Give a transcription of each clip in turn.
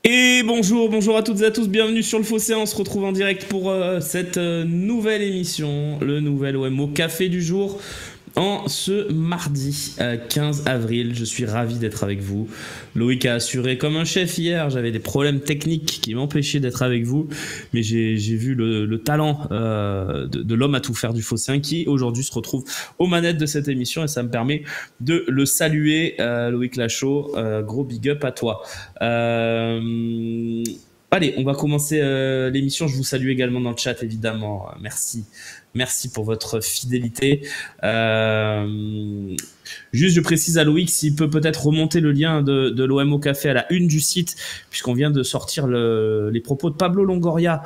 Et bonjour à toutes et à tous, bienvenue sur le Fossé, on se retrouve en direct pour cette nouvelle émission, le nouvel OMO Café du jour, en ce mardi 15 avril. Je suis ravi d'être avec vous. Loïc a assuré comme un chef hier, j'avais des problèmes techniques qui m'empêchaient d'être avec vous, mais j'ai vu le talent de l'homme à tout faire du Phocéen qui aujourd'hui se retrouve aux manettes de cette émission et ça me permet de le saluer. Loïc Lachaud, gros big up à toi. Allez, on va commencer l'émission. Je vous salue également dans le chat, évidemment. Merci pour votre fidélité. Juste, je précise à Loïc s'il peut peut-être remonter le lien de l'OMO Café à la une du site, puisqu'on vient de sortir les propos de Pablo Longoria,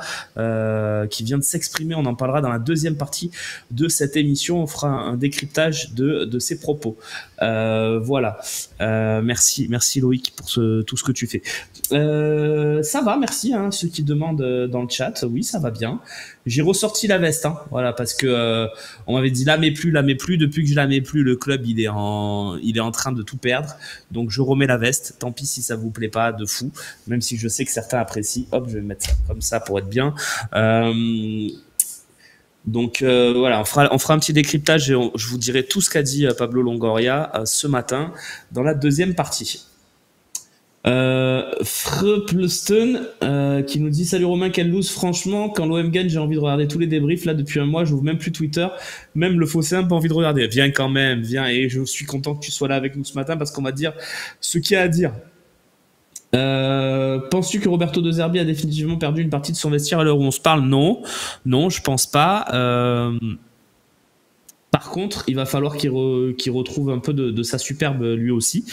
qui vient de s'exprimer. On en parlera dans la deuxième partie de cette émission. On fera un décryptage de ses propos. Voilà. Merci Loïc pour tout ce que tu fais. Ça va, merci. Ceux qui demandent dans le chat, oui, ça va bien. J'ai ressorti la veste, voilà, parce que on m'avait dit la mets plus. Depuis que je la mets plus, le club il est en train de tout perdre. Donc je remets la veste. Tant pis si ça vous plaît pas de fou, même si je sais que certains apprécient. Hop, je vais mettre ça comme ça pour être bien. Donc voilà, on fera un petit décryptage et je vous dirai tout ce qu'a dit Pablo Longoria ce matin dans la deuxième partie. Freplston qui nous dit salut Romain, quelle loose, franchement quand l'OM gagne j'ai envie de regarder tous les débriefs là depuis un mois, j'ouvre même plus Twitter, même le Phocéen pas envie de regarder. Viens quand même, viens, et je suis content que tu sois là avec nous ce matin parce qu'on va dire ce qu'il y a à dire. Penses-tu que Roberto De Zerbi a définitivement perdu une partie de son vestiaire à l'heure où on se parle? Non, je pense pas. Par contre, il va falloir qu'il retrouve un peu de sa superbe lui aussi.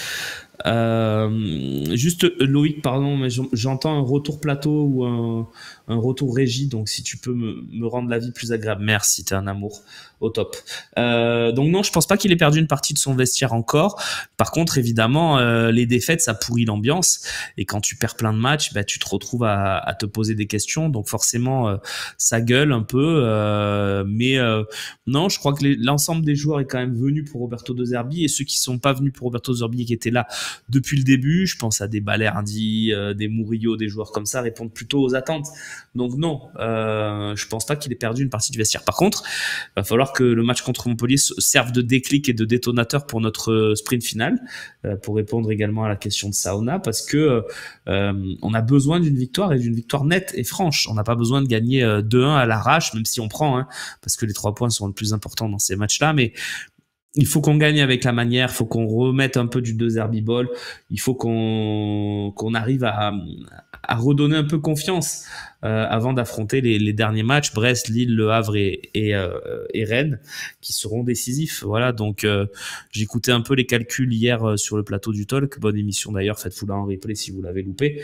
Juste Loïc, pardon, mais j'entends un retour plateau ou un retour régie, donc si tu peux me rendre la vie plus agréable, merci, t'es un amour, au top. Donc non, je pense pas qu'il ait perdu une partie de son vestiaire encore. Par contre, évidemment, les défaites, ça pourrit l'ambiance, et quand tu perds plein de matchs, tu te retrouves à te poser des questions, donc forcément, ça gueule un peu, mais non, je crois que l'ensemble des joueurs est quand même venu pour Roberto De Zerbi, et ceux qui sont pas venus pour Roberto De Zerbi et qui étaient là depuis le début, je pense à des Balerdi, des Murillo, des joueurs comme ça, répondent plutôt aux attentes. Donc non, je pense pas qu'il ait perdu une partie du vestiaire. Par contre, il va falloir que le match contre Montpellier serve de déclic et de détonateur pour notre sprint final, pour répondre également à la question de Sauna, parce que on a besoin d'une victoire, et d'une victoire nette et franche. On n'a pas besoin de gagner 2-1 à l'arrache, même si on prend, parce que les 3 points sont le plus important dans ces matchs-là, mais il faut qu'on gagne avec la manière, il faut qu'on remette un peu du De Zerbi ball, il faut qu'on arrive à redonner un peu confiance avant d'affronter les derniers matchs, Brest, Lille, Le Havre et Rennes, qui seront décisifs. Voilà, donc j'écoutais un peu les calculs hier sur le plateau du Talk, bonne émission d'ailleurs, faites-vous-la en replay si vous l'avez loupé.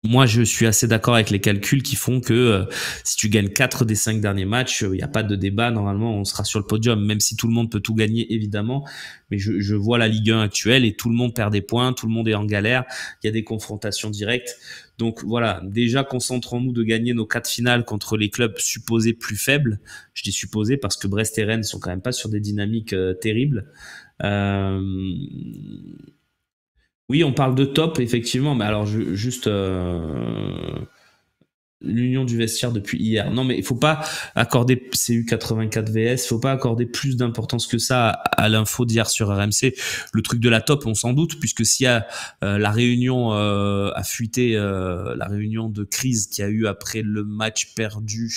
Moi, je suis assez d'accord avec les calculs qui font que si tu gagnes 4 des 5 derniers matchs, il n'y a pas de débat. Normalement, on sera sur le podium, même si tout le monde peut tout gagner, évidemment. Mais je vois la Ligue 1 actuelle et tout le monde perd des points, tout le monde est en galère. Il y a des confrontations directes. Donc voilà, déjà concentrons-nous de gagner nos 4 finales contre les clubs supposés plus faibles. Je dis supposés parce que Brest et Rennes sont quand même pas sur des dynamiques terribles. Oui, on parle de top, effectivement, mais alors juste l'union du vestiaire depuis hier. Non, mais il faut pas accorder CU84 VS, il faut pas accorder plus d'importance que ça à l'info d'hier sur RMC. Le truc de la top, on s'en doute, puisque s'il y a la réunion a fuité, la réunion de crise qu'il y a eu après le match perdu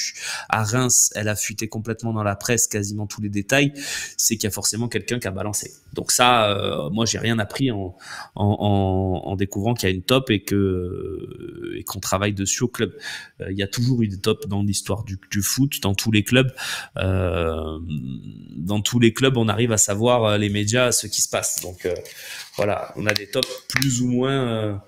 à Reims, elle a fuité complètement dans la presse, quasiment tous les détails, c'est qu'il y a forcément quelqu'un qui a balancé. Donc ça, moi j'ai rien appris en découvrant qu'il y a une top et qu'on travaille dessus au club. Il y a toujours eu des tops dans l'histoire du foot, dans tous les clubs. Dans tous les clubs, on arrive à savoir les médias, ce qui se passe. Donc voilà, on a des tops plus ou moins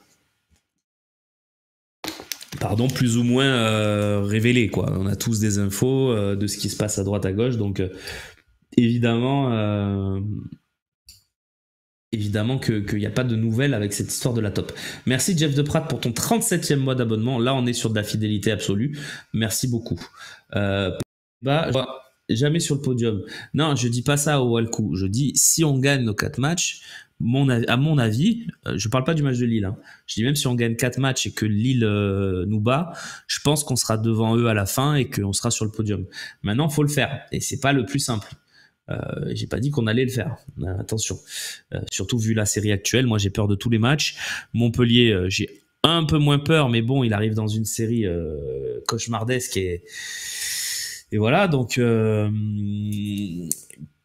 révélés, quoi. On a tous des infos de ce qui se passe à droite à gauche. Donc évidemment qu'il n'y a pas de nouvelles avec cette histoire de la top. Merci Jeff de Pratt pour ton 37e mois d'abonnement. Là, on est sur de la fidélité absolue. Merci beaucoup. Jamais sur le podium. Non, je dis pas ça au Walcou. Je dis, si on gagne nos 4 matchs, à mon avis, je parle pas du match de Lille, hein. Je dis même si on gagne 4 matchs et que Lille nous bat, je pense qu'on sera devant eux à la fin et qu'on sera sur le podium. Maintenant, faut le faire et c'est pas le plus simple. J'ai pas dit qu'on allait le faire. Attention. Surtout vu la série actuelle, moi j'ai peur de tous les matchs. Montpellier, j'ai un peu moins peur, mais bon, il arrive dans une série cauchemardesque et voilà. Donc,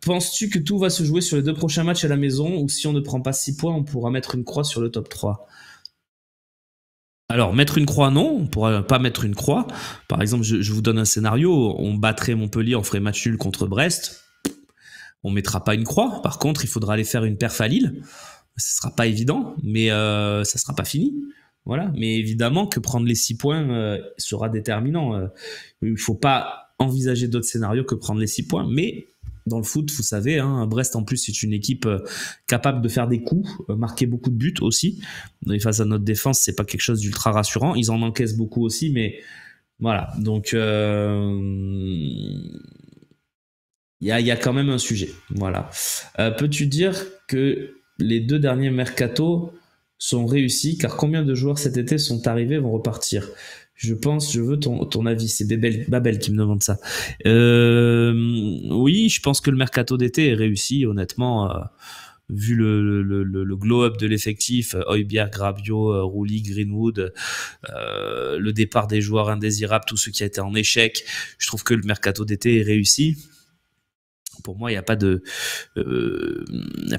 penses-tu que tout va se jouer sur les 2 prochains matchs à la maison ou si on ne prend pas 6 points, on pourra mettre une croix sur le top 3? Alors, mettre une croix, non, on pourra pas mettre une croix. Par exemple, je vous donne un scénario, on battrait Montpellier, on ferait match nul contre Brest, on mettra pas une croix. Par contre, il faudra aller faire une perf à Lille. Ce sera pas évident, mais ça sera pas fini. Voilà. Mais évidemment que prendre les 6 points sera déterminant. Il faut pas envisager d'autres scénarios que prendre les 6 points. Mais dans le foot, vous savez, hein, Brest en plus c'est une équipe capable de faire des coups, marquer beaucoup de buts aussi. Et face à notre défense, c'est pas quelque chose d'ultra rassurant. Ils en encaissent beaucoup aussi, mais voilà. Donc il y a quand même un sujet. Voilà. Peux-tu dire que les 2 derniers mercatos sont réussis, car combien de joueurs cet été sont arrivés et vont repartir? Je veux ton avis. C'est Babel qui me demande ça. Oui, je pense que le mercato d'été est réussi, honnêtement. Vu le glow-up de l'effectif, Højbjerg, Rabiot, Rouli, Greenwood, le départ des joueurs indésirables, tout ce qui a été en échec, je trouve que le mercato d'été est réussi. Pour moi, il n'y a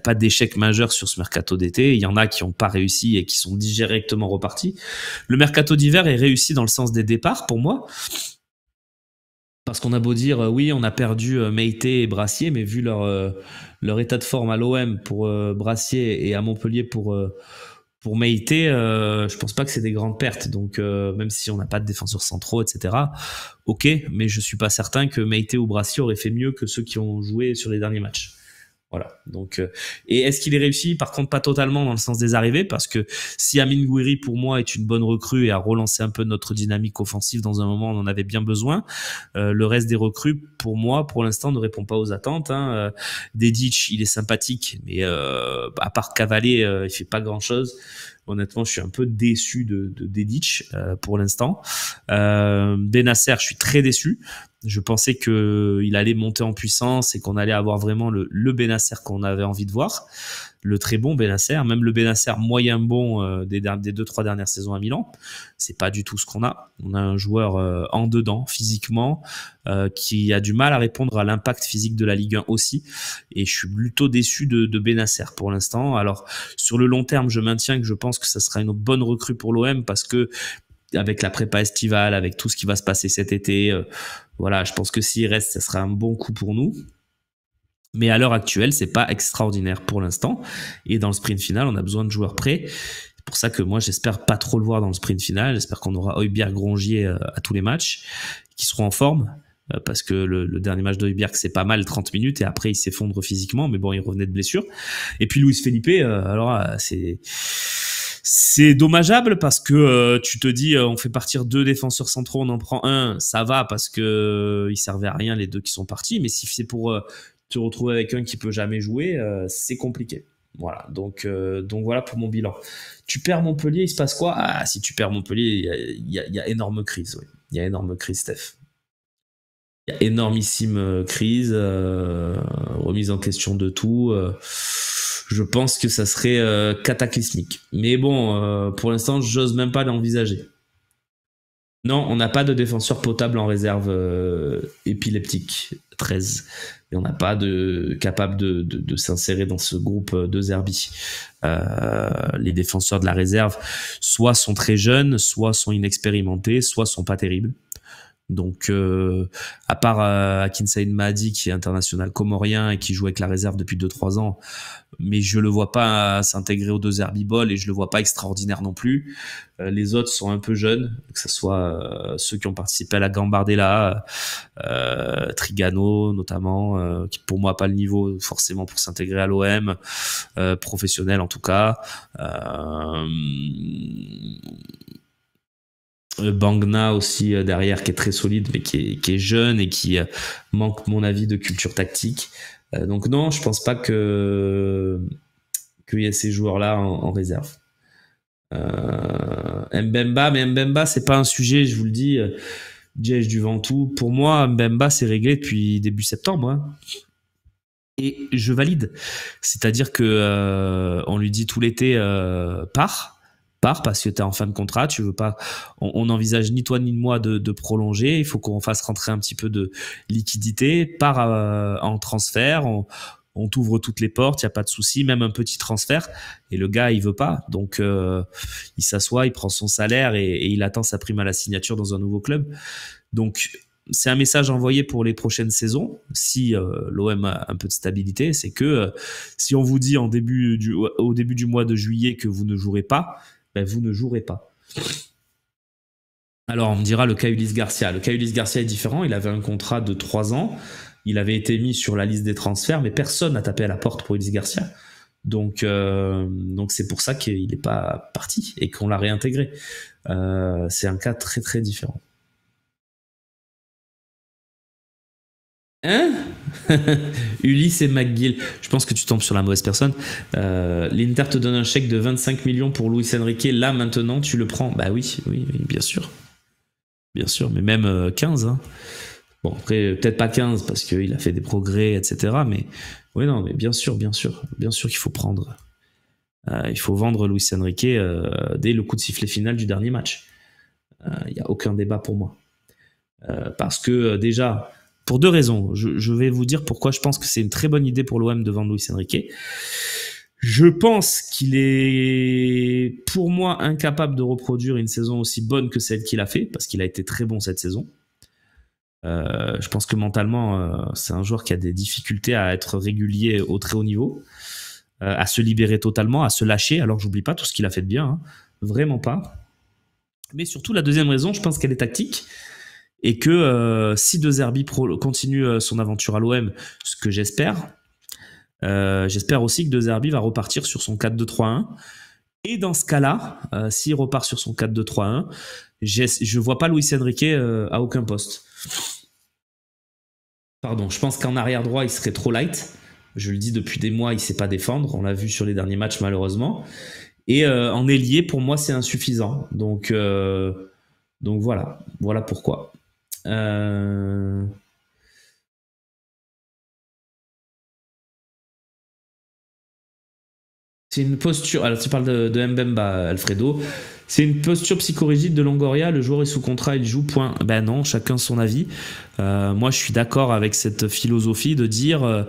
pas d'échec majeur sur ce mercato d'été. Il y en a qui n'ont pas réussi et qui sont directement repartis. Le mercato d'hiver est réussi dans le sens des départs, pour moi. Parce qu'on a beau dire, oui, on a perdu Meïté et Brassier, mais vu leur état de forme à l'OM pour Brassier et à Montpellier pour Meïté, je pense pas que c'est des grandes pertes. Donc, même si on n'a pas de défenseurs centraux, etc., ok, mais je suis pas certain que Meïté ou Brassier auraient fait mieux que ceux qui ont joué sur les derniers matchs. Voilà. Donc, et est-ce qu'il est réussi? Par contre, pas totalement dans le sens des arrivées, parce que si Amine Gouiri, pour moi, est une bonne recrue et a relancé un peu notre dynamique offensive dans un moment où on en avait bien besoin, le reste des recrues, pour moi, pour l'instant, ne répond pas aux attentes. Hein. Dedic, il est sympathique, mais à part cavaler, il fait pas grand-chose. Honnêtement, je suis un peu déçu de Dedic pour l'instant. Benasser, je suis très déçu. Je pensais qu'il allait monter en puissance et qu'on allait avoir vraiment le Benasser qu'on avait envie de voir. Le très bon Benasser, même le Benasser moyen bon des 2-3 dernières saisons à Milan. C'est pas du tout ce qu'on a. On a un joueur en dedans, physiquement, qui a du mal à répondre à l'impact physique de la Ligue 1 aussi. Et je suis plutôt déçu de Benasser pour l'instant. Alors, sur le long terme, je maintiens que je pense que ça sera une bonne recrue pour l'OM parce que avec la prépa estivale, avec tout ce qui va se passer cet été, voilà, je pense que s'il reste, ça sera un bon coup pour nous. Mais à l'heure actuelle, c'est pas extraordinaire pour l'instant. Et dans le sprint final, on a besoin de joueurs prêts. C'est pour ça que moi, j'espère pas trop le voir dans le sprint final. J'espère qu'on aura Højbjerg, Rongier à tous les matchs, qui seront en forme. Parce que le dernier match de Højbjerg, c'est pas mal, 30 minutes, et après, il s'effondre physiquement. Mais bon, il revenait de blessure. Et puis, Luis Felipe, alors c'est dommageable parce que tu te dis on fait partir 2 défenseurs centraux, on en prend un, ça va parce que ils servaient à rien les 2 qui sont partis, mais si c'est pour te retrouver avec un qui peut jamais jouer, c'est compliqué. Voilà, donc voilà pour mon bilan. Tu perds Montpellier, il se passe quoi? Ah, si tu perds Montpellier, il y a énorme crise, oui. Il y a énorme crise, Steph. Il y a énormissime crise, remise en question de tout. Je pense que ça serait cataclysmique. Mais bon, pour l'instant, j'ose même pas l'envisager. Non, on n'a pas de défenseur potable en réserve épileptique 13. Et on n'a pas de capable de s'insérer dans ce groupe de Zerbi. Les défenseurs de la réserve, soit sont très jeunes, soit sont inexpérimentés, soit sont pas terribles. Donc, à part Akin Saïd Mahdi, qui est international comorien et qui joue avec la réserve depuis 2-3 ans, mais je le vois pas s'intégrer aux 2 Herbiball et je le vois pas extraordinaire non plus. Les autres sont un peu jeunes, que ce soit ceux qui ont participé à la Gambardella, Trigano notamment, qui pour moi pas le niveau forcément pour s'intégrer à l'OM, professionnel en tout cas. Bangna aussi derrière qui est très solide mais qui est jeune et qui manque mon avis de culture tactique. Donc non, je pense pas que qu'il y ait ces joueurs-là en réserve. Mbemba, mais Mbemba, c'est pas un sujet, je vous le dis. Diège du Ventoux. Pour moi, Mbemba, c'est réglé depuis début septembre. Hein. Et je valide. C'est-à-dire que on lui dit tout l'été, pars parce que tu es en fin de contrat, tu veux pas. On n'envisage ni toi ni moi de prolonger. Il faut qu'on fasse rentrer un petit peu de liquidité. Pars en transfert. On t'ouvre toutes les portes, il y a pas de souci, même un petit transfert. Et le gars, il veut pas. Donc, il s'assoit, il prend son salaire et il attend sa prime à la signature dans un nouveau club. Donc, c'est un message envoyé pour les prochaines saisons. Si l'OM a un peu de stabilité, c'est que si on vous dit au début du mois de juillet que vous ne jouerez pas, ben vous ne jouerez pas. Alors, on me dira le cas Ulysse Garcia. Le cas Ulysse Garcia est différent. Il avait un contrat de 3 ans. Il avait été mis sur la liste des transferts, mais personne n'a tapé à la porte pour Ulysse Garcia. Donc c'est pour ça qu'il n'est pas parti et qu'on l'a réintégré. C'est un cas très très différent. Hein? Ulysse et McGill. Je pense que tu tombes sur la mauvaise personne. L'Inter te donne un chèque de 25 millions pour Luis Enrique. Là, maintenant, tu le prends. Bah oui, bien sûr. Bien sûr, mais même 15. Hein. Bon, après, peut-être pas 15 parce qu'il a fait des progrès, etc. Mais oui, non, mais bien sûr qu'il faut prendre. Il faut vendre Luis Enrique dès le coup de sifflet final du dernier match. Il n'y a aucun débat pour moi. Parce que déjà, pour 2 raisons, je vais vous dire pourquoi je pense que c'est une très bonne idée pour l'OM de vendre Luis Enrique. Je pense qu'il est, pour moi, incapable de reproduire une saison aussi bonne que celle qu'il a fait, parce qu'il a été très bon cette saison. Je pense que mentalement, c'est un joueur qui a des difficultés à être régulier au très haut niveau, à se libérer totalement, à se lâcher. Alors, j'oublie pas tout ce qu'il a fait de bien, hein. Vraiment pas. Mais surtout, la deuxième raison, je pense qu'elle est tactique. Et que si De Zerbi continue son aventure à l'OM, ce que j'espère, j'espère aussi que De Zerbi va repartir sur son 4-2-3-1. Et dans ce cas-là, s'il repart sur son 4-2-3-1, je vois pas Luis Enrique à aucun poste. Pardon, je pense qu'en arrière droit, il serait trop light. Je le dis depuis des mois, il sait pas défendre. On l'a vu sur les derniers matchs, malheureusement. Et en ailier, pour moi, c'est insuffisant. Donc voilà pourquoi. C'est une posture. Alors, tu parles de Mbemba, Alfredo. C'est une posture psychorigide de Longoria. Le joueur est sous contrat, il joue, point. Ben non, chacun son avis. Moi, je suis d'accord avec cette philosophie de dire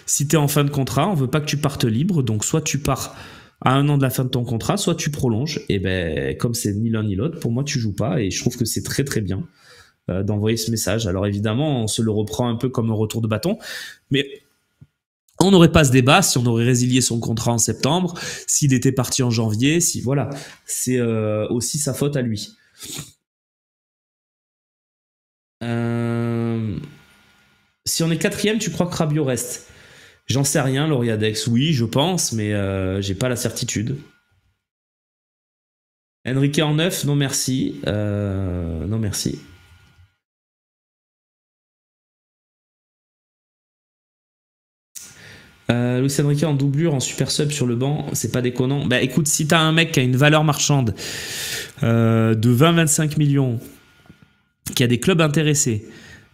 si tu es en fin de contrat, on veut pas que tu partes libre. Donc, soit tu pars à 1 an de la fin de ton contrat, soit tu prolonges. Et ben, comme c'est ni l'un ni l'autre, pour moi, tu joues pas. Et je trouve que c'est très très bien d'envoyer ce message. Alors, évidemment, on se le reprend un peu comme un retour de bâton. Mais on n'aurait pas ce débat si on aurait résilié son contrat en septembre, s'il était parti en janvier, si voilà, c'est aussi sa faute à lui. Si on est 4e, tu crois que Rabiot reste? J'en sais rien, Lauriadex. Oui, je pense, mais j'ai pas la certitude. Enrique en 9, non merci. Non merci. Luis Enrique en doublure, en super sub sur le banc, c'est pas déconnant. Bah écoute, si t'as un mec qui a une valeur marchande de 20-25 millions, qui a des clubs intéressés,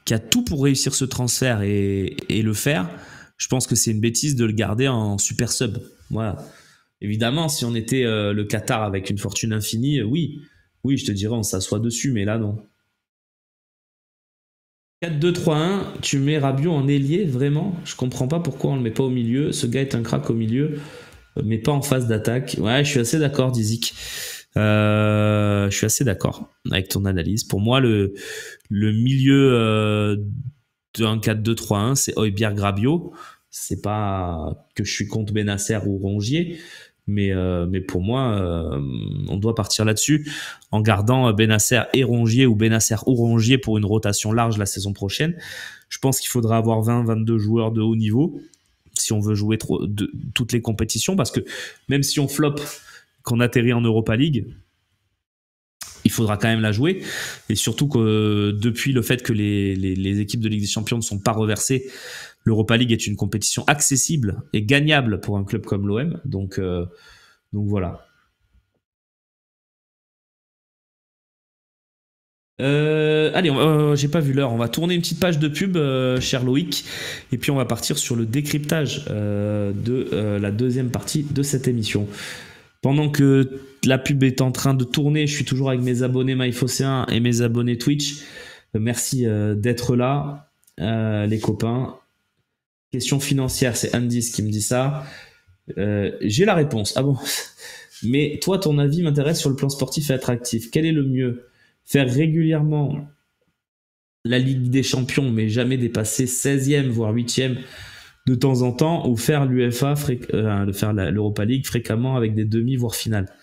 qui a tout pour réussir ce transfert et le faire, je pense que c'est une bêtise de le garder en super sub. Voilà. Évidemment, si on était le Qatar avec une fortune infinie, oui, je te dirais on s'assoit dessus, mais là non. 4-2-3-1, tu mets Rabiot en ailier, vraiment? Je comprends pas pourquoi on le met pas au milieu. Ce gars est un crack au milieu, mais pas en phase d'attaque. Ouais, je suis assez d'accord, Dizik. Je suis assez d'accord avec ton analyse. Pour moi, le milieu d'un 4-2-3-1, c'est Højbjerg Rabiot. C'est pas que je suis contre Benasser ou Rongier, mais pour moi, on doit partir là-dessus en gardant Benasser et Rongier ou Benasser ou Rongier pour une rotation large la saison prochaine. Je pense qu'il faudra avoir 20-22 joueurs de haut niveau si on veut jouer toutes les compétitions, parce que même si on flop, qu'on atterrit en Europa League, il faudra quand même la jouer. Et surtout que depuis le fait que les équipes de Ligue des Champions ne sont pas reversées, l'Europa League est une compétition accessible et gagnable pour un club comme l'OM. Donc voilà. Allez, j'ai pas vu l'heure. On va tourner une petite page de pub, cher Loïc, et puis on va partir sur le décryptage de la deuxième partie de cette émission. Pendant que la pub est en train de tourner, je suis toujours avec mes abonnés MyFocéens et mes abonnés Twitch. Merci d'être là, les copains. Question financière, c'est Andis qui me dit ça. J'ai la réponse. Ah bon? Mais toi, ton avis m'intéresse sur le plan sportif et attractif. Quel est le mieux? Faire régulièrement la Ligue des Champions, mais jamais dépasser 16e, voire 8e de temps en temps, ou faire l'UEFA, faire l'Europa League fréquemment avec des demi, voire finales.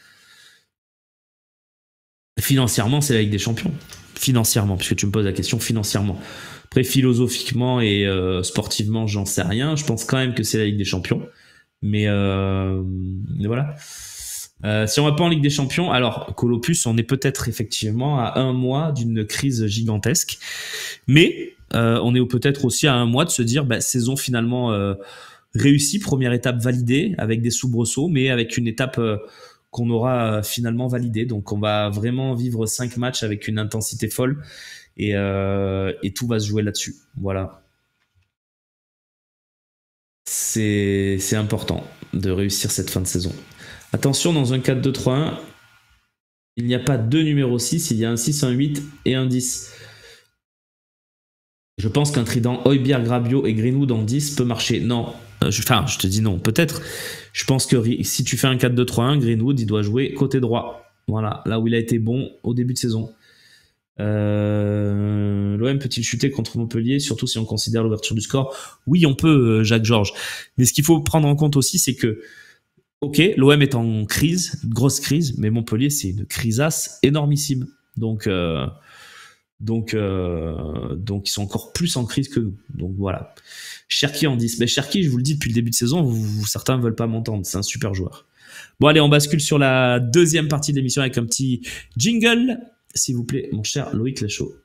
Financièrement, c'est la Ligue des Champions. Financièrement, puisque tu me poses la question financièrement. Après, philosophiquement et sportivement, j'en sais rien. Je pense quand même que c'est la Ligue des Champions. Mais voilà. Si on va pas en Ligue des Champions, alors Colopus, on est peut-être effectivement à 1 mois d'une crise gigantesque, mais on est peut-être aussi à 1 mois de se dire saison finalement réussie, première étape validée avec des soubresauts, mais avec une étape qu'on aura finalement validée. Donc on va vraiment vivre 5 matchs avec une intensité folle et tout va se jouer là-dessus. Voilà. C'est important de réussir cette fin de saison. Attention, dans un 4-2-3-1, il n'y a pas 2 numéros 6, il y a un 6, un 8 et un 10. Je pense qu'un trident Højbjerg, Rabiot et Greenwood en 10 peut marcher. Non, je te dis non, peut-être. Je pense que si tu fais un 4-2-3-1, Greenwood, il doit jouer côté droit. Voilà, là où il a été bon au début de saison. L'OM peut-il chuter contre Montpellier, surtout si on considère l'ouverture du score? Oui, on peut, Jacques-Georges. Mais ce qu'il faut prendre en compte aussi, c'est que ok, l'OM est en crise, une grosse crise, mais Montpellier, c'est une crisasse énormissime. Donc, ils sont encore plus en crise que nous. Donc voilà. Cherki en 10. Mais Cherki, je vous le dis depuis le début de saison, certains ne veulent pas m'entendre. C'est un super joueur. Bon, allez, on bascule sur la deuxième partie de l'émission avec un petit jingle. S'il vous plaît, mon cher Loïc Lachaud.